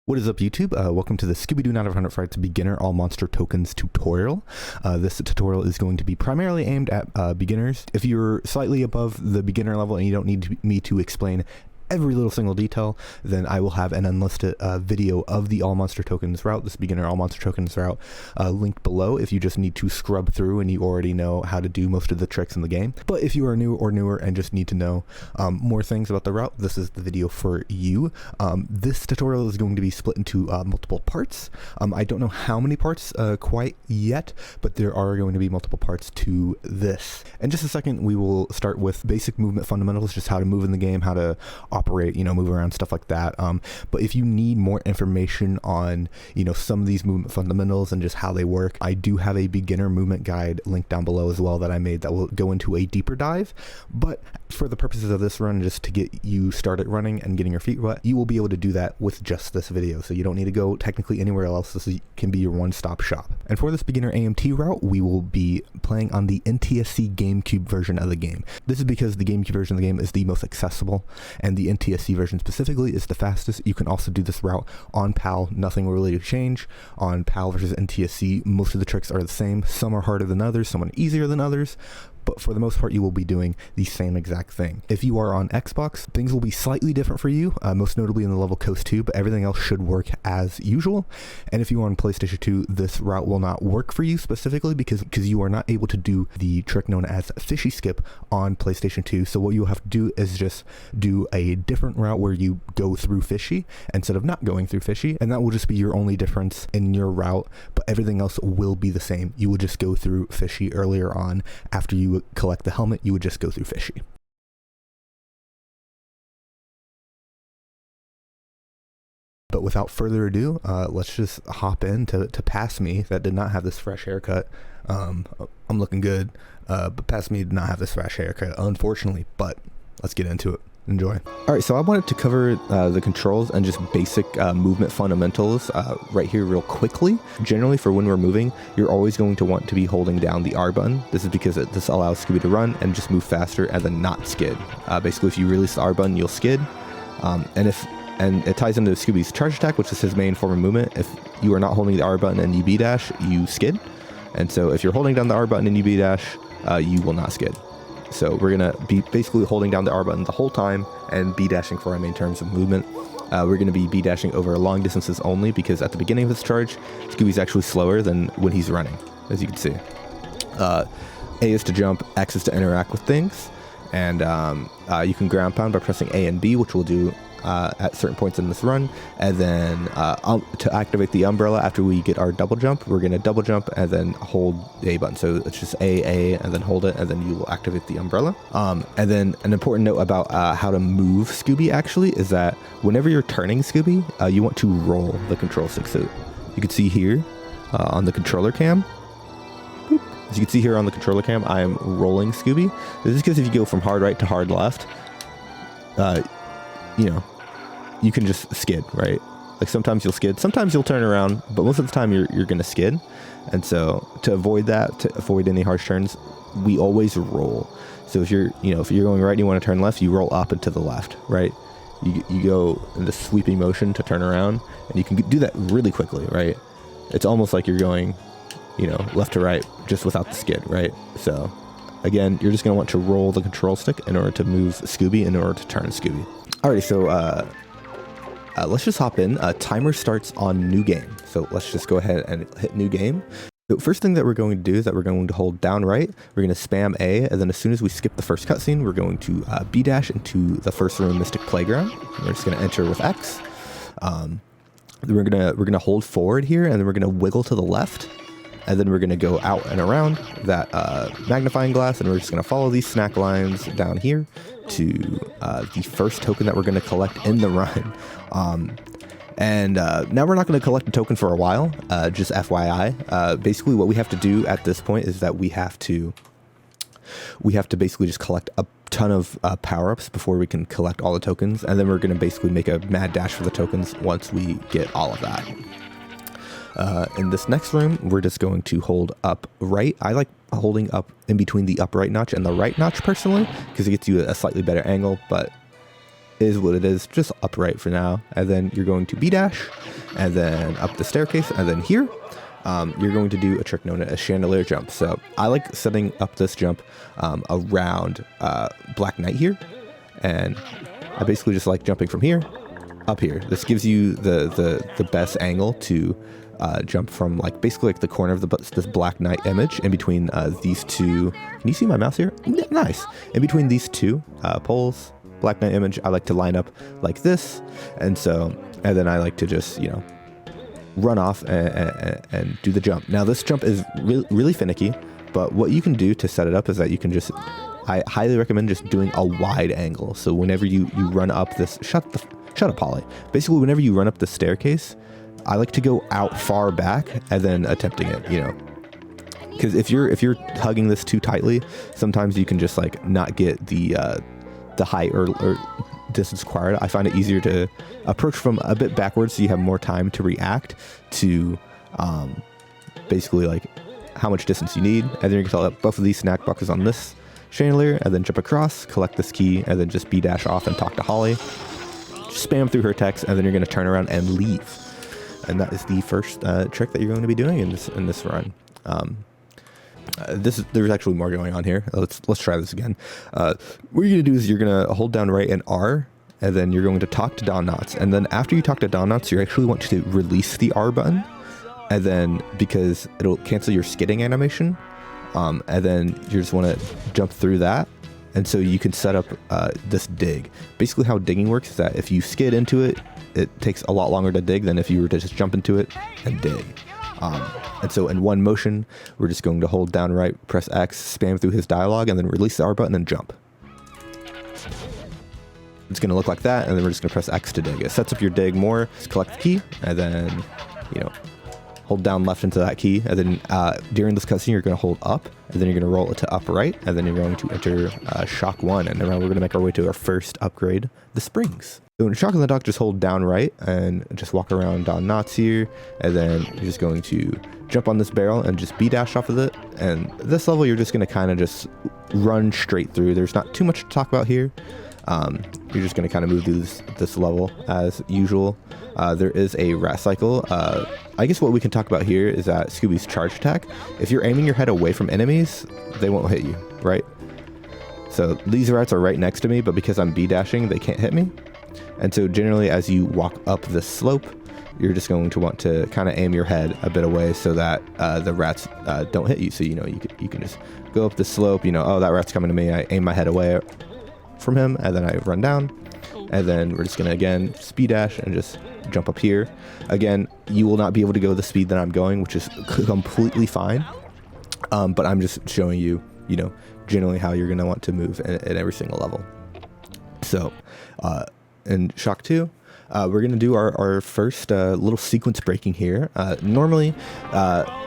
What is up, YouTube? Welcome to the Scooby-Doo Not 100 Frights Beginner All Monster Tokens tutorial. This tutorial is going to be primarily aimed at beginners. If you're slightly above the beginner level and you don't need me to explain every little single detail, then I will have an unlisted video of the All Monster Tokens route, this beginner All Monster Tokens route, linked below if you just need to scrub through and you already know how to do most of the tricks in the game. But if you are new or newer and just need to know more things about the route, this is the video for you. This tutorial is going to be split into multiple parts. I don't know how many parts quite yet, but there are going to be multiple parts to this. In just a second, we will start with basic movement fundamentals, just how to move in the game, how to operate, move around, stuff like that. But if you need more information on, some of these movement fundamentals and just how they work, I do have a beginner movement guide linked down below as well that I made that will go into a deeper dive. But for the purposes of this run, just to get you started running and getting your feet wet, you will be able to do that with just this video. So you don't need to go technically anywhere else. This can be your one-stop shop. And for this beginner AMT route, we will be playing on the NTSC GameCube version of the game. This is because the GameCube version of the game is the most accessible, and the NTSC version specifically is the fastest. You can also do this route on PAL, nothing will really change. On PAL versus NTSC, most of the tricks are the same. Some are harder than others, some are easier than others, but for the most part, you will be doing the same exact thing. If you are on Xbox, things will be slightly different for you, most notably in the level Coast 2, but everything else should work as usual. And if you are on PlayStation 2, this route will not work for you specifically because you are not able to do the trick known as Fishy Skip on PlayStation 2. So what you'll have to do is just do a different route where you go through Fishy instead of not going through Fishy, and that will just be your only difference in your route, but everything else will be the same. You will just go through Fishy earlier on. After you collect the helmet, you would just go through Fishy. But without further ado, let's just hop in to Pass Me that did not have this fresh haircut. I'm looking good, but Pass Me did not have this fresh haircut, unfortunately, but let's get into it. Enjoy. Alright, so I wanted to cover the controls and just basic movement fundamentals right here real quickly. Generally, for when we're moving, you're always going to want to be holding down the R button. This is because this allows Scooby to run and just move faster and then not skid. Basically, if you release the R button, you'll skid. And it ties into Scooby's charge attack, which is his main form of movement. If you are not holding the R button and you B-dash, you skid. And so if you're holding down the R button and you B-dash, you will not skid. So we're going to be basically holding down the R button the whole time and B-dashing for our main terms of movement. We're going to be B-dashing over long distances only because at the beginning of this charge, Scooby's actually slower than when he's running, as you can see. A is to jump, X is to interact with things, and you can ground pound by pressing A and B, which we'll do at certain points in this run. And then to activate the umbrella after we get our double jump, we're going to double jump and then hold the A button. So it's just A, and then hold it, and then you will activate the umbrella. And then an important note about how to move Scooby actually is that whenever you're turning Scooby, you want to roll the control stick. So you can see here on the controller cam, as you can see here on the controller cam, I am rolling Scooby. This is because if you go from hard right to hard left, you can just skid, right? Like sometimes you'll skid, sometimes you'll turn around, but most of the time you're going to skid. And so to avoid that, to avoid any harsh turns, we always roll. So if you're going right and you want to turn left, you roll up and to the left, right? You go in the sweeping motion to turn around, and you can do that really quickly, right? It's almost like you're going, left to right, just without the skid, right? So again, you're just going to want to roll the control stick in order to move Scooby, in order to turn Scooby. Alrighty, so let's just hop in. Timer starts on new game. So let's just go ahead and hit new game. The first thing that we're going to do is that we're going to hold down right. We're going to spam A, and then as soon as we skip the first cutscene, we're going to B-dash into the first room Mystic Playground. We're just going to enter with X. Then we're gonna hold forward here, and then we're gonna wiggle to the left, and then we're gonna go out and around that magnifying glass, and we're just gonna follow these snack lines down here to the first token that we're gonna collect in the run. Now we're not going to collect a token for a while, just FYI. Basically what we have to do at this point is that we have to basically just collect a ton of power-ups before we can collect all the tokens, and then we're going to basically make a mad dash for the tokens once we get all of that. In this next room, we're just going to hold up right. I like holding up in between the up right notch and the right notch personally, because it gets you a slightly better angle, but is what it is, just upright for now. And then you're going to B-dash, and then up the staircase, and then here, you're going to do a trick known as Chandelier jump. So I like setting up this jump around Black Knight here, and I basically just like jumping from here up here. This gives you the best angle to jump from, like, basically like the corner of this Black Knight image in between these two. Can you see my mouse here? Yeah, nice. In between these two poles, Black Knight image, I like to line up like this, and then I like to just, you know, run off and do the jump. Now this jump is really finicky, but what you can do to set it up is that you can just, I highly recommend just doing a wide angle. So whenever you run up this, shut up, Polly. Basically, whenever you run up the staircase, I like to go out far back and then attempting it, you know, because if you're hugging this too tightly, sometimes you can just like not get the height or distance required. I find it easier to approach from a bit backwards so you have more time to react to basically like how much distance you need. And then you can fill up both of these snack boxes on this chandelier, and then jump across, collect this key, and then just B-dash off and talk to Holly. Just spam through her text, and then you're going to turn around and leave. And that is the first trick that you're going to be doing in this run. There's actually more going on here. Let's try this again. What you're going to do is you're going to hold down right and R, and then you're going to talk to Don Knotts. And then after you talk to Don Knotts, you actually want to release the R button, and then because it'll cancel your skidding animation, and then you just want to jump through that. And so you can set up this dig. Basically how digging works is that if you skid into it, it takes a lot longer to dig than if you were to just jump into it and dig. And so in one motion, we're just going to hold down right, press X, spam through his dialogue, and then release the R button and jump. It's going to look like that, and then we're just going to press X to dig. It sets up your dig more. Just collect the key, and then, you know, hold down left into that key, and then during this cutscene, you're going to hold up, and then you're going to roll it to upright, and then you're going to enter Shock 1, and then we're going to make our way to our first upgrade, the springs. So in Shock in the Dock, just hold down right, and just walk around Don Knotts here, and then you're just going to jump on this barrel and just B-dash off of it, and this level, you're just going to kind of just run straight through. There's not too much to talk about here. You're just going to kind of move through this level as usual. There is a rat cycle. I guess what we can talk about here is that Scooby's charge attack. If you're aiming your head away from enemies, they won't hit you, right? So these rats are right next to me, but because I'm B-dashing, they can't hit me. And so generally as you walk up this slope, you're just going to want to kind of aim your head a bit away so that the rats don't hit you. So, you know, you can just go up the slope, you know, oh, that rat's coming to me. I aim my head away from him, and then I run down, and then we're just going to, again, speed dash and just jump up here. Again, you will not be able to go the speed that I'm going, which is completely fine. But I'm just showing you, you know, generally how you're going to want to move at every single level. So, in Shock 2, we're going to do our first little sequence breaking here. Normally,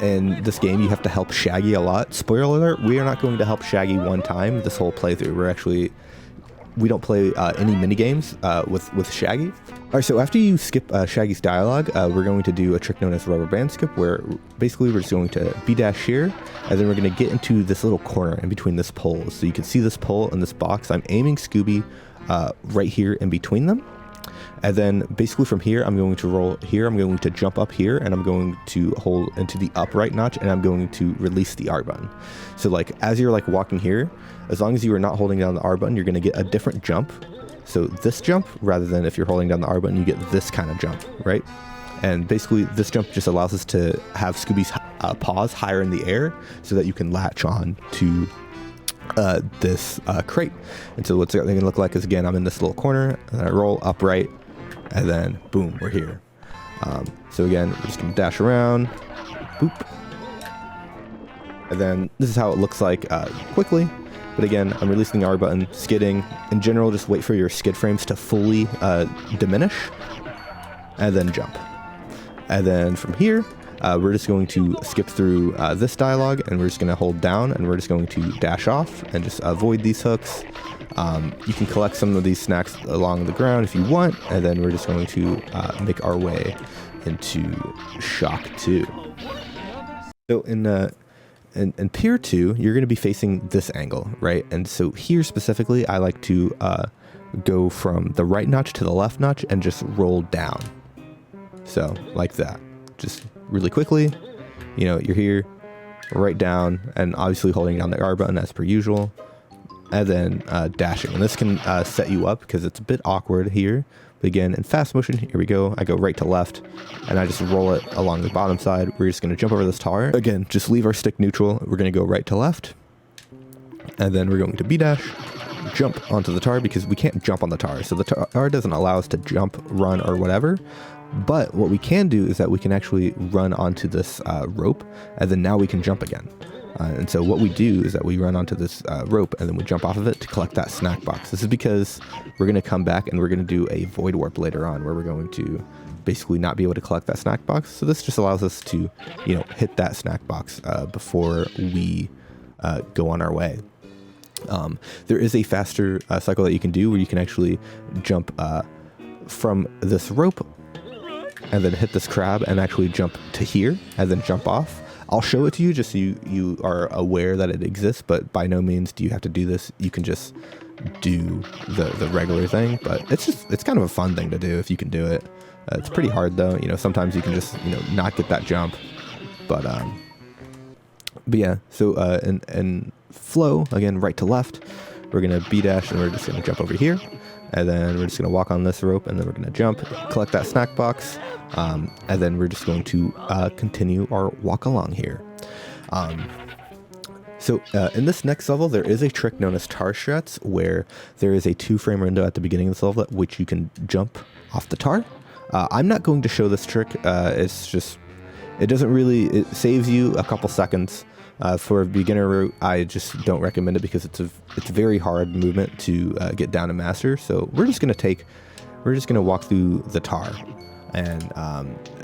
in this game, you have to help Shaggy a lot. Spoiler alert, we are not going to help Shaggy one time this whole playthrough. We don't play any minigames with Shaggy. All right, so after you skip Shaggy's dialogue, we're going to do a trick known as Rubberband Skip, where basically we're just going to B-dash here, and then we're going to get into this little corner in between this pole. So you can see this pole and this box. I'm aiming Scooby right here in between them. And then basically from here, I'm going to roll here, I'm going to jump up here, and I'm going to hold into the upright notch, and I'm going to release the R button. So like as you're like walking here, as long as you are not holding down the R button, you're going to get a different jump. So this jump, rather than if you're holding down the R button, you get this kind of jump, right? And basically this jump just allows us to have Scooby's paws higher in the air so that you can latch on to this crate. And so what's it going to look like is, again, I'm in this little corner, and I roll upright, and then boom, we're here. So again, we're just going to dash around, boop. And then this is how it looks like quickly. But again, I'm releasing the R button, skidding. In general, just wait for your skid frames to fully diminish, and then jump. And then from here, we're just going to skip through this dialogue, and we're just going to hold down, and we're just going to dash off and just avoid these hooks. You can collect some of these snacks along the ground if you want, and then we're just going to make our way into Shock 2. So in Pier 2, you're going to be facing this angle, right? And so here specifically, I like to go from the right notch to the left notch and just roll down. So like that, just really quickly, you know, you're here, right down, and obviously holding down the R button as per usual, and then dashing. And this can set you up because it's a bit awkward here. But again, in fast motion, here we go. I go right to left, and I just roll it along the bottom side. We're just going to jump over this tower. Again, just leave our stick neutral. We're going to go right to left, and then we're going to B dash, jump onto the tower because we can't jump on the tower. So the tower doesn't allow us to jump, run, or whatever. But what we can do is that we can actually run onto this rope, and then now we can jump again. And so what we do is that we run onto this rope, and then we jump off of it to collect that snack box. This is because we're going to come back and we're going to do a void warp later on, where we're going to basically not be able to collect that snack box. So this just allows us to, you know, hit that snack box before we go on our way. There is a faster cycle that you can do where you can actually jump from this rope and then hit this crab and actually jump to here and then jump off. I'll show it to you just so you are aware that it exists, but by no means do you have to do this. You can just do the regular thing, but it's kind of a fun thing to do if you can do it. It's pretty hard though, you know, sometimes you can just, you know, not get that jump, but yeah, so in flow, again, right to left, we're gonna B dash and we're just gonna jump over here, and then we're just gonna walk on this rope, and then we're gonna jump, collect that snack box, and then we're just going to continue our walk along here. So in this next level, there is a trick known as tar struts, where there is a 2-frame window at the beginning of this level at which you can jump off the tar. I'm not going to show this trick. It's just, it doesn't really, it saves you a couple seconds. For a beginner route, I just don't recommend it because it's a very hard movement to get down and master. So we're just gonna walk through the tar and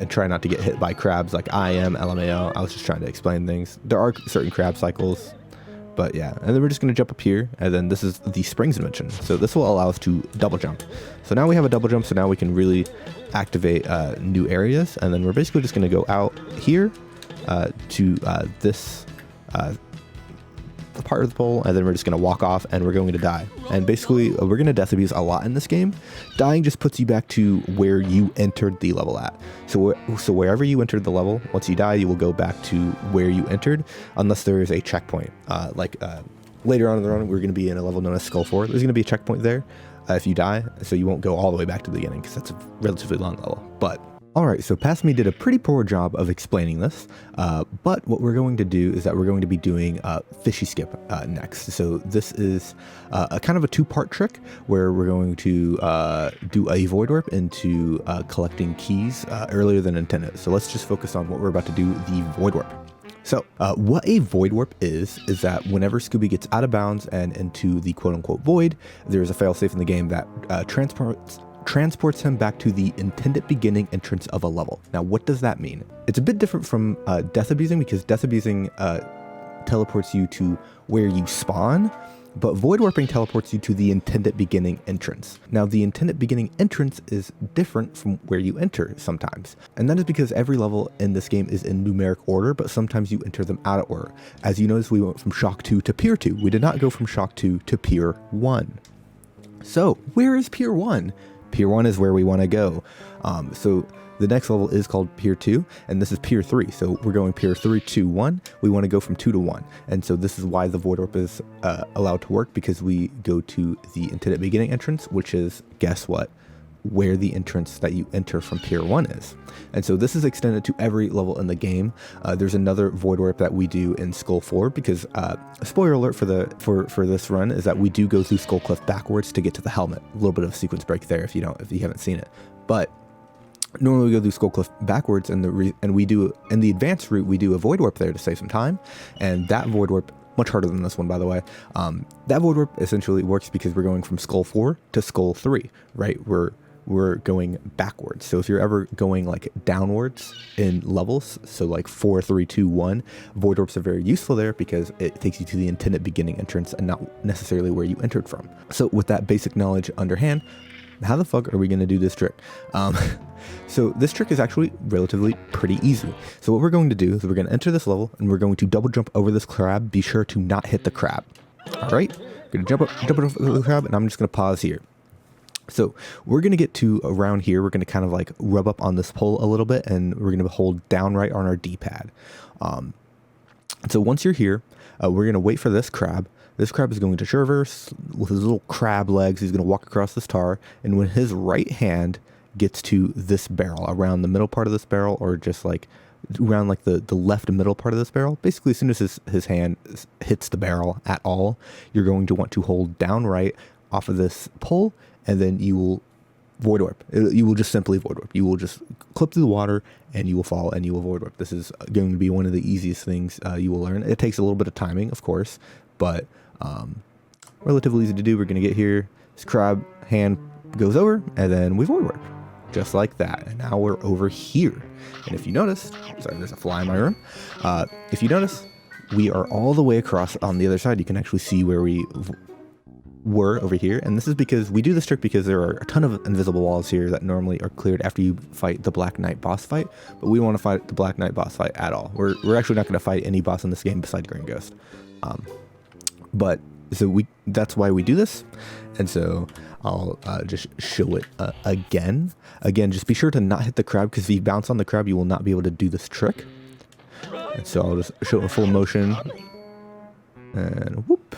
try not to get hit by crabs like I am, LMAO. I was just trying to explain things. There are certain crab cycles, but yeah. And then we're just gonna jump up here, and then this is the springs invention. So this will allow us to double jump. So now we have a double jump, so now we can really activate new areas. And then we're basically just gonna go out here to this part of the pole, and then we're just going to walk off and we're going to die. And basically we're going to death abuse a lot in this game. Dying just puts you back to where you entered the level at. So wherever you entered the level, once you die, you will go back to where you entered, unless there is a checkpoint. Later on in the run, we're going to be in a level known as Skull 4. There's going to be a checkpoint there if you die, so you won't go all the way back to the beginning because that's a relatively long level. But alright, so Past Me did a pretty poor job of explaining this, but what we're going to do is that we're going to be doing Fishy Skip next. So this is a kind of a 2-part trick where we're going to do a void warp into collecting keys earlier than intended. So let's just focus on what we're about to do, the void warp. So what a void warp is that whenever Scooby gets out of bounds and into the quote-unquote void, there's a failsafe in the game that transports him back to the intended beginning entrance of a level. Now, what does that mean? It's a bit different from death abusing, because death abusing teleports you to where you spawn, but void warping teleports you to the intended beginning entrance. Now, the intended beginning entrance is different from where you enter sometimes, and that is because every level in this game is in numeric order, but sometimes you enter them out of order. As you notice, we went from Shock 2 to Pier 2. We did not go from Shock 2 to Pier 1. So, where is Pier 1? Pier 1 is where we want to go. So the next level is called Pier 2, and this is Pier 3. So we're going Pier 3 to 1. We want to go from 2 to 1. And so this is why the void warp is allowed to work, because we go to the intended beginning entrance, which is, guess what? Where the entrance that you enter from Pier 1 is. And so this is extended to every level in the game. There's another void warp that we do in Skull 4, because spoiler alert for this run is that we do go through Skull Cliff backwards to get to the helmet. A little bit of a sequence break there if you haven't seen it. But normally we go through Skull Cliff backwards, and we do in the advanced route we do a void warp there to save some time, and that void warp, much harder than this one, by the way. That void warp essentially works because we're going from Skull 4 to Skull 3, right? We're going backwards. So if you're ever going like downwards in levels, so like 4, 3, 2, 1, void warps are very useful there because it takes you to the intended beginning entrance and not necessarily where you entered from. So with that basic knowledge underhand, how the fuck are we going to do this trick? So this trick is actually relatively pretty easy. So what we're going to do is we're going to enter this level and we're going to double jump over this crab. Be sure to not hit the crab. All right, we're going to jump over the crab, and I'm just going to pause here. So we're going to get to around here. We're going to kind of like rub up on this pole a little bit, and we're going to hold down right on our D-pad. So once you're here, we're going to wait for this crab. This crab is going to traverse with his little crab legs. He's going to walk across this tar, and when his right hand gets to this barrel, around the middle part of this barrel, or just like around like the left middle part of this barrel, basically as soon as his hand hits the barrel at all, you're going to want to hold down right off of this pole, and then you will void warp. You will just simply void warp. You will just clip through the water, and you will fall, and you will void warp. This is going to be one of the easiest things you will learn. It takes a little bit of timing, of course, but relatively easy to do. We're going to get here. This crab hand goes over, and then we void warp. Just like that. And now we're over here. And if you notice, sorry, there's a fly in my room. If you notice, we are all the way across on the other side. You can actually see where we were over here. And this is because we do this trick because there are a ton of invisible walls here that normally are cleared after you fight the Black Knight boss fight. But we don't want to fight the Black Knight boss fight at all. We're actually not going to fight any boss in this game besides Green Ghost. That's why we do this. And so I'll just show it again. Again, just be sure to not hit the crab, because if you bounce on the crab, you will not be able to do this trick. And so I'll just show it in full motion. And whoop,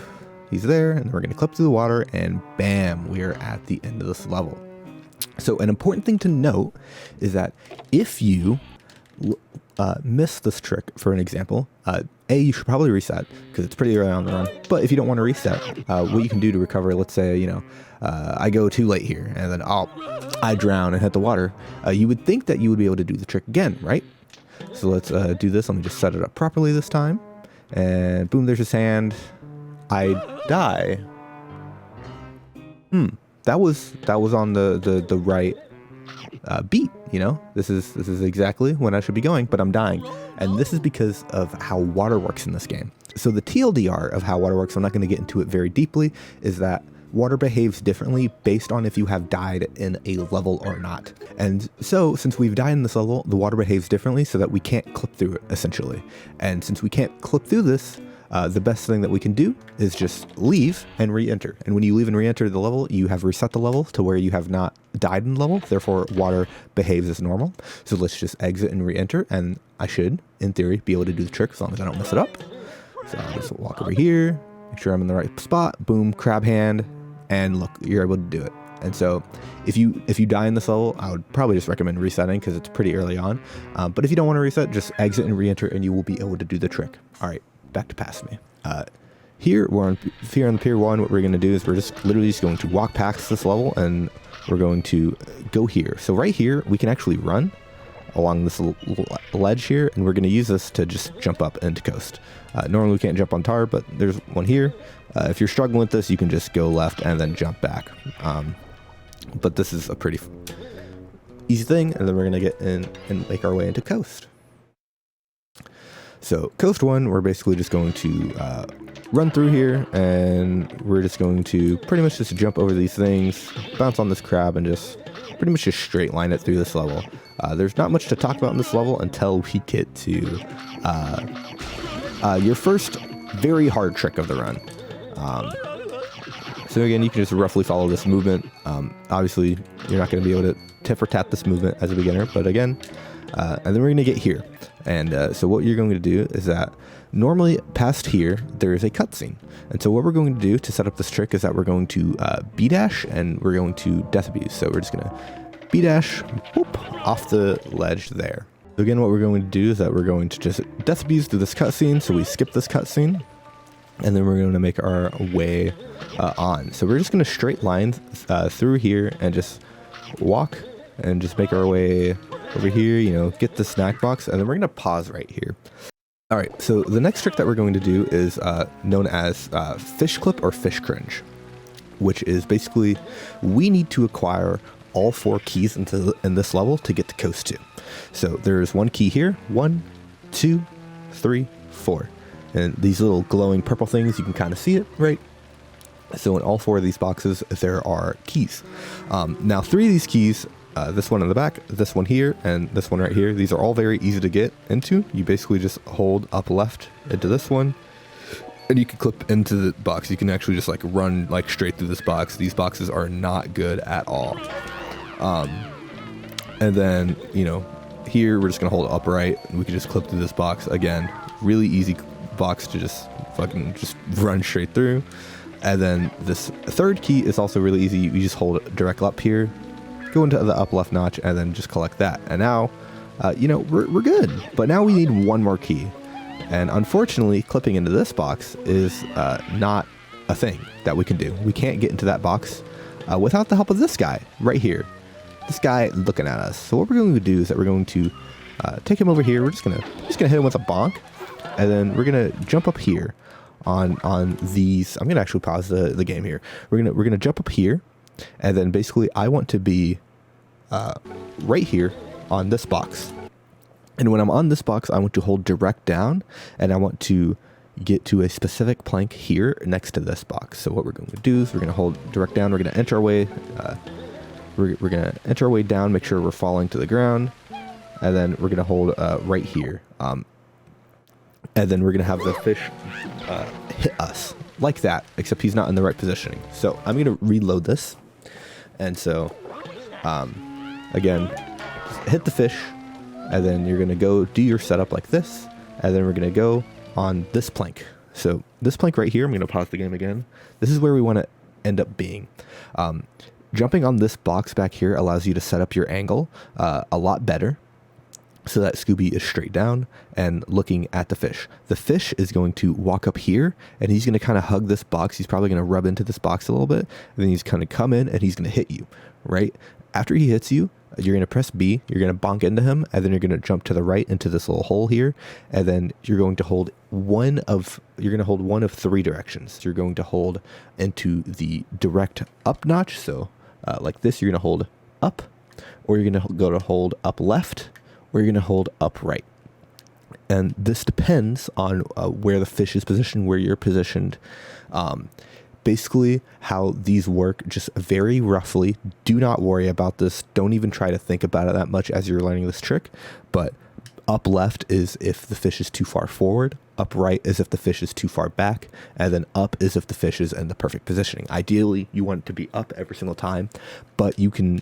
he's there. And then we're going to clip through the water, and bam, we are at the end of this level. So an important thing to note is that if you miss this trick, for an example, you should probably reset, because it's pretty early on the run. But if you don't want to reset, what you can do to recover, let's say, I go too late here, and then I drown and hit the water. You would think that you would be able to do the trick again, right? So let's do this. Let me just set it up properly this time. And boom, there's his hand. I die. That was on the right beat. This is exactly when I should be going, but I'm dying. And this is because of how water works in this game. So the TLDR of how water works, I'm not going to get into it very deeply, is that water behaves differently based on if you have died in a level or not. And so since we've died in this level, the water behaves differently so that we can't clip through it, essentially. And since we can't clip through this, the best thing that we can do is just leave and re-enter. And when you leave and re-enter the level, you have reset the level to where you have not died in the level. Therefore, water behaves as normal. So let's just exit and re-enter. And I should, in theory, be able to do the trick as long as I don't mess it up. So I'll just walk over here, make sure I'm in the right spot. Boom, crab hand. And look, you're able to do it. And so if you die in this level, I would probably just recommend resetting, because it's pretty early on. But if you don't want to reset, just exit and re-enter, and you will be able to do the trick. All right. Back to past me. Here on Pier 1, what we're going to do is we're just literally going to walk past this level, and we're going to go here. So right here, we can actually run along this little ledge here, and we're going to use this to just jump up into coast. Normally we can't jump on tar, but there's one here. If you're struggling with this, you can just go left and then jump back. But this is a pretty easy thing, and then we're going to get in and make our way into coast. So coast 1, we're basically just going to run through here, and we're just going to pretty much just jump over these things, bounce on this crab, and just pretty much just straight line it through this level. There's not much to talk about in this level until we get to your first very hard trick of the run. So again, you can just roughly follow this movement. Obviously, you're not going to be able to tip or tap this movement as a beginner, but again, and then we're going to get here. And so what you're going to do is that normally past here, there is a cutscene. And so what we're going to do to set up this trick is that we're going to B-dash, and we're going to death abuse. So we're just going to B-dash, whoop, off the ledge there. So again, what we're going to do is that we're going to just death abuse through this cutscene. So we skip this cutscene, and then we're going to make our way on. So we're just going to straight line through here and just walk and just make our way over here, get the snack box, and then we're going to pause right here. All right, so the next trick that we're going to do is known as fish clip or fish cringe, which is basically we need to acquire all 4 keys in this level to get to coast 2. So there's one key here, 1, 2, 3, 4. And these little glowing purple things, you can kind of see it, right? So in all 4 of these boxes, there are keys. Now 3 of these keys, this one in the back, this one here, and this one right here, these are all very easy to get into. You basically just hold up left into this one, And you can clip into the box. You can actually just like run like straight through this box. These boxes are not good at all. And then, you know, here we're just gonna hold it upright. We can just clip through this box. Again, really easy box to just fucking just run straight through. And then this third key is also really easy. You just hold it direct up here, go into the up left notch, and then just collect that. And now, you know, we're good. But now we need one more key. And unfortunately, clipping into this box is not a thing that we can do. We can't get into that box without the help of this guy right here. This guy looking at us. So what we're going to do is that we're going to take him over here. We're just gonna hit him with a bonk, and then we're gonna jump up here on these. I'm gonna actually pause the game here. We're gonna jump up here, and then basically I want to be right here on this box. And when I'm on this box, I want to hold direct down, and I want to get to a specific plank here next to this box. So what we're going to do is we're going to hold direct down. We're going to enter our way. We're going to enter our way down, make sure we're falling to the ground, and then we're going to hold right here. And then we're going to have the fish hit us like that, except he's not in the right positioning. So I'm going to reload this. And so, again, just hit the fish, and then you're going to go do your setup like this, and then we're going to go on this plank. So this plank right here, I'm going to pause the game again. This is where we want to end up being. Jumping on this box back here allows you to set up your angle a lot better, so that Scooby is straight down and looking at the fish. The fish is going to walk up here, and he's going to kind of hug this box. He's probably going to rub into this box a little bit, and then he's going to come in and he's going to hit you, right? After he hits you, you're going to press B, you're going to bonk into him, and then you're going to jump to the right into this little hole here, and then you're going to hold one of three directions. You're going to hold into the direct up notch, so like this, you're going to hold up, or you're going to go to hold up left, or you're going to hold up right. And this depends on where the fish is positioned, where you're positioned. Basically, how these work, just very roughly. Do not worry about this. Don't even try to think about it that much as you're learning this trick. But up left is if the fish is too far forward. Up right is if the fish is too far back. And then up is if the fish is in the perfect positioning. Ideally, you want it to be up every single time. But you can,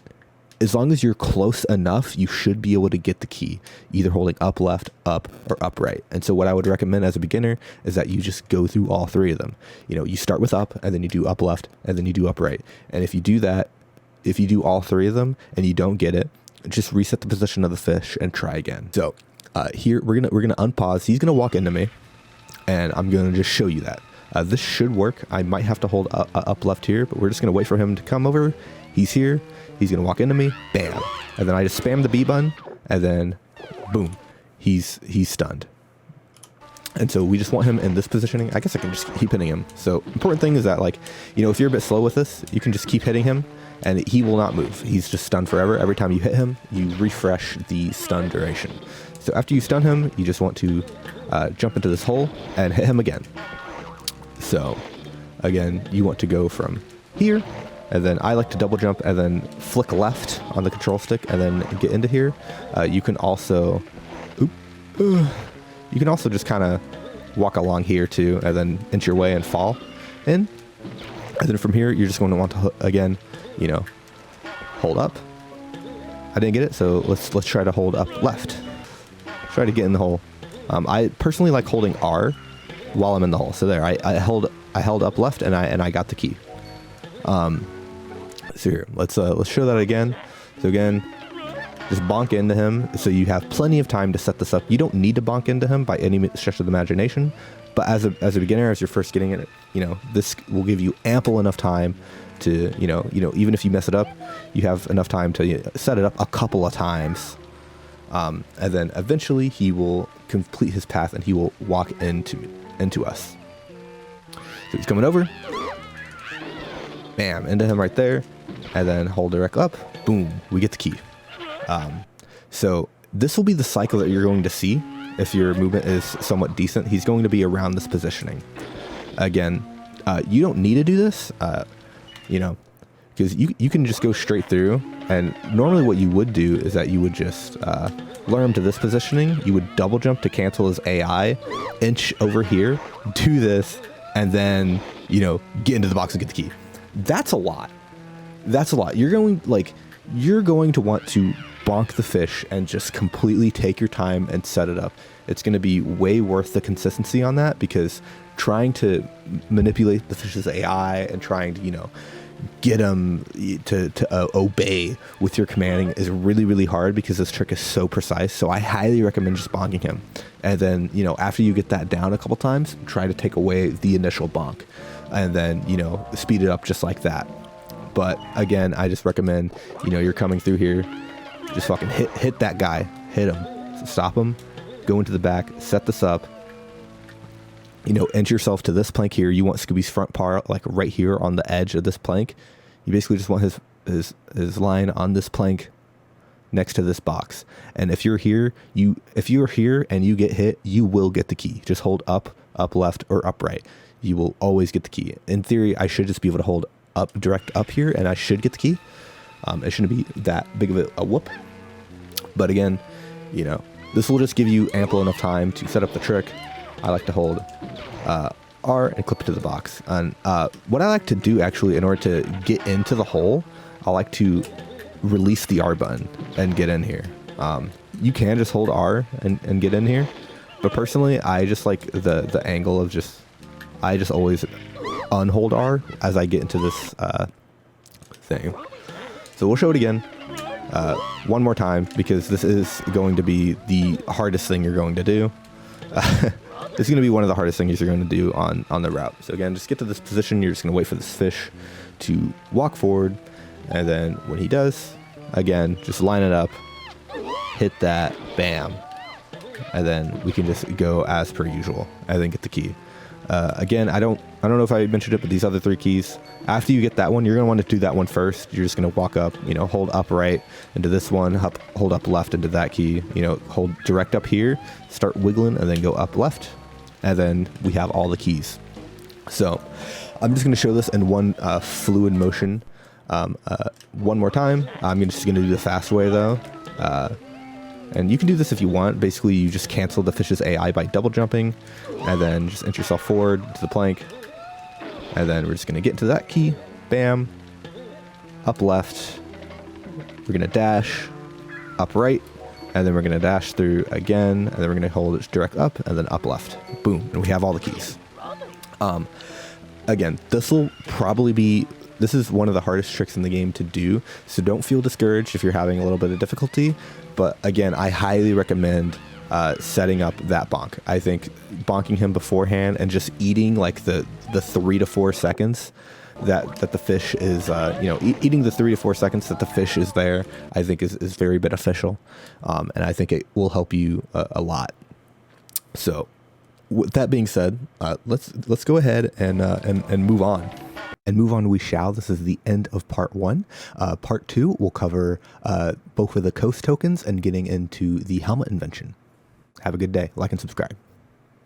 as long as you're close enough, you should be able to get the key, either holding up left, up, or up right. And so what I would recommend as a beginner is that you just go through all three of them. You know, you start with up, and then you do up left, and then you do up right. And if you do that, if you do all three of them and you don't get it, just reset the position of the fish and try again. So here we're gonna unpause. He's gonna walk into me, and I'm gonna just show you that. This should work. I might have to hold up left here, but we're just gonna wait for him to come over. He's here. He's going to walk into me, bam. And then I just spam the B button, and then boom, he's stunned. And so we just want him in this positioning. I guess I can just keep hitting him. So important thing is that, like, you know, if you're a bit slow with this, you can just keep hitting him, and he will not move. He's just stunned forever. Every time you hit him, you refresh the stun duration. So after you stun him, you just want to jump into this hole and hit him again. So again, you want to go from here, and then I like to double jump and then flick left on the control stick and then get into here. You can also, just kind of walk along here too, and then inch your way and fall in. And then from here, you're just going to want to, again, you know, hold up. I didn't get it, so let's try to hold up left. Try to get in the hole. I personally like holding R while I'm in the hole. So there, I held up left and I got the key. So here, let's show that again. So again, just bonk into him. So you have plenty of time to set this up. You don't need to bonk into him by any stretch of the imagination, but as a beginner, as you're first getting it, you know, this will give you ample enough time to, you know, even if you mess it up, you have enough time to set it up a couple of times. And then eventually he will complete his path and he will walk into us. So he's coming over. Bam, into him right there. And then hold direct up. Boom, we get the key. So this will be the cycle that you're going to see if your movement is somewhat decent. He's going to be around this positioning. Again, you don't need to do this, you know, because you can just go straight through. And normally what you would do is that you would just lure him to this positioning. You would double jump to cancel his AI, inch over here, do this, and then, get into the box and get the key. That's a lot. You're going to want to bonk the fish and just completely take your time and set it up. It's going to be way worth the consistency on that, because trying to manipulate the fish's AI and trying to, get him to obey with your commanding is really, really hard, because this trick is so precise. So I highly recommend just bonking him. And then, after you get that down a couple times, try to take away the initial bonk, and then, speed it up just like that. But again, I just recommend, you're coming through here, just fucking hit that guy, hit him, stop him, go into the back, set this up, enter yourself to this plank here. You want Scooby's front paw like right here on the edge of this plank. You basically just want his line on this plank next to this box. And if you're here and you get hit, you will get the key. Just hold up left, or up right. You will always get the key. In theory, I should just be able to hold direct up here, and I should get the key. It shouldn't be that big of a whoop. But again, this will just give you ample enough time to set up the trick. I like to hold R and clip it to the box. And what I like to do, actually, in order to get into the hole, I like to release the R button and get in here. You can just hold R and get in here, but personally, I just like the angle of I just always unhold R as I get into this thing. So we'll show it again one more time, because this is going to be the hardest thing you're going to do. This is going to be one of the hardest things you're going to do on the route. So again, just get to this position. You're just going to wait for this fish to walk forward, and then when he does, again, just line it up, hit that, bam, and then we can just go as per usual, and then get the key. Again, I don't know if I mentioned it, but these other 3 keys, after you get that one, you're going to want to do that one first. You're just going to walk up, hold up right into this one, hold up left into that key, hold direct up here, start wiggling, and then go up left. And then we have all the keys. So I'm just going to show this in one fluid motion one more time. I'm just going to do the fast way, though. And you can do this if you want. Basically, you just cancel the fish's AI by double jumping, and then just enter yourself forward to the plank. And then we're just going to get into that key. Bam. Up left. We're going to dash. Up right. And then we're going to dash through again. And then we're going to hold it direct up, and then up left. Boom. And we have all the keys. Again, this is one of the hardest tricks in the game to do. So don't feel discouraged if you're having a little bit of difficulty. But again, I highly recommend setting up that bonk. I think bonking him beforehand and just eating like the 3 to 4 seconds that the fish is, eating the 3 to 4 seconds that the fish is there, I think is very beneficial. And I think it will help you a lot. So with that being said, let's go ahead and move on. And move on we shall. This is the end of part 1. Part 2 will cover both of the coast tokens and getting into the helmet invention. Have a good day. Like and subscribe.